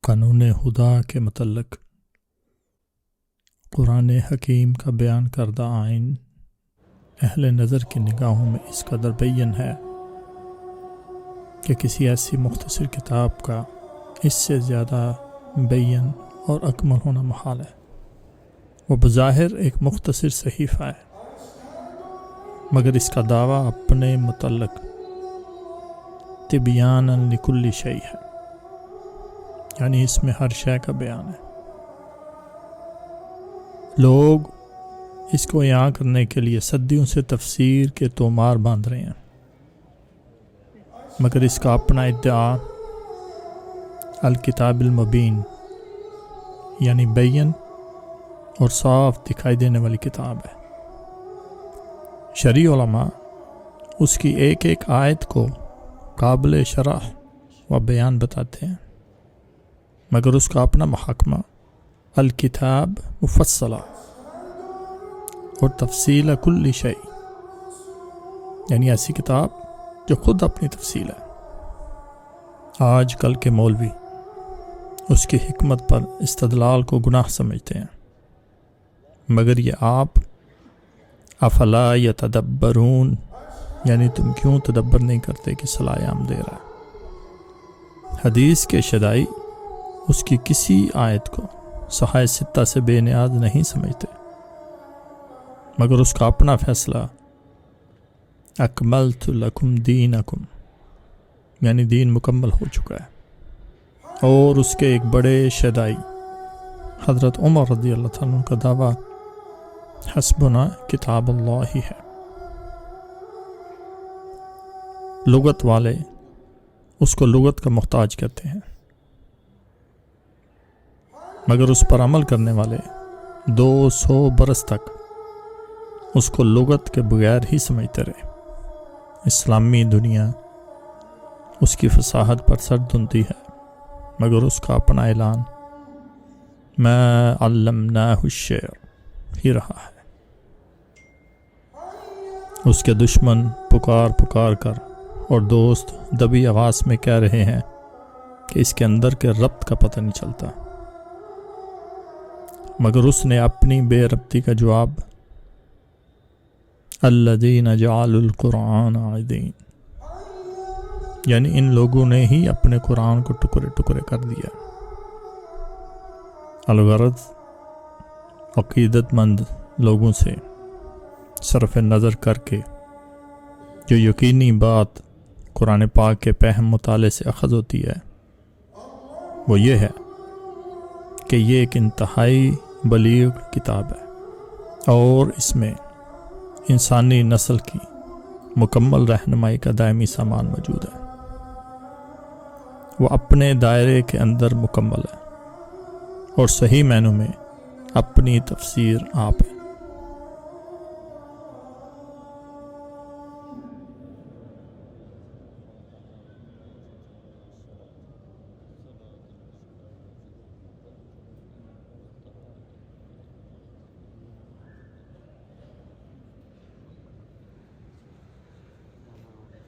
قانون خدا کے متعلق قرآن حکیم کا بیان کردہ آئین اہل نظر کی نگاہوں میں اس قدر بین ہے کہ کسی ایسی مختصر کتاب کا اس سے زیادہ بین اور اکمل ہونا محال ہے۔ وہ بظاہر ایک مختصر صحیفہ ہے، مگر اس کا دعویٰ اپنے متعلق تبیانا لکل شیء ہے، یعنی اس میں ہر شے کا بیان ہے۔ لوگ اس کو یہاں کرنے کے لیے صدیوں سے تفسیر کے تومار باندھ رہے ہیں، مگر اس کا اپنا ادعا الکتاب المبین، یعنی بین اور صاف دکھائی دینے والی کتاب ہے۔ شرعی علماء اس کی ایک ایک آیت کو قابل شرح و بیان بتاتے ہیں، مگر اس کا اپنا محاکمہ الکتاب مفصلہ اور تفصیل کل شیء، یعنی ایسی کتاب جو خود اپنی تفصیل ہے۔ آج کل کے مولوی اس کی حکمت پر استدلال کو گناہ سمجھتے ہیں، مگر یہ آپ افلا یتدبرون، یعنی تم کیوں تدبر نہیں کرتے کہ صلاح عام دے رہا ہے۔ حدیث کے شدائی اس کی کسی آیت کو صحائح ستہ سے بے نیاز نہیں سمجھتے، مگر اس کا اپنا فیصلہ اکملت لکم دینکم، یعنی دین مکمل ہو چکا ہے۔ اور اس کے ایک بڑے شدائی حضرت عمر رضی اللہ تعالیٰ عنہ کا دعویٰ حسبنا کتاب اللہ ہی ہے۔ لغت والے اس کو لغت کا محتاج کہتے ہیں، مگر اس پر عمل کرنے والے 200 برس تک اس کو لغت کے بغیر ہی سمجھتے رہے۔ اسلامی دنیا اس کی فصاحت پر سر دھنتی ہے، مگر اس کا اپنا اعلان ما علمناہ الشعر ہی رہا ہے۔ اس کے دشمن پکار پکار کر اور دوست دبی آواز میں کہہ رہے ہیں کہ اس کے اندر کے ربط کا پتہ نہیں چلتا، مگر اس نے اپنی بے ربطی کا جواب الذین جعلوا القرآن عضین، یعنی ان لوگوں نے ہی اپنے قرآن کو ٹکڑے ٹکڑے کر دیا۔ الغرض عقیدت مند لوگوں سے صرف نظر کر کے جو یقینی بات قرآن پاک کے پہم مطالعے سے اخذ ہوتی ہے وہ یہ ہے کہ یہ ایک انتہائی بلیغ کتاب ہے اور اس میں انسانی نسل کی مکمل رہنمائی کا دائمی سامان موجود ہے۔ وہ اپنے دائرے کے اندر مکمل ہے اور صحیح معنوں میں اپنی تفسیر آپ ہے۔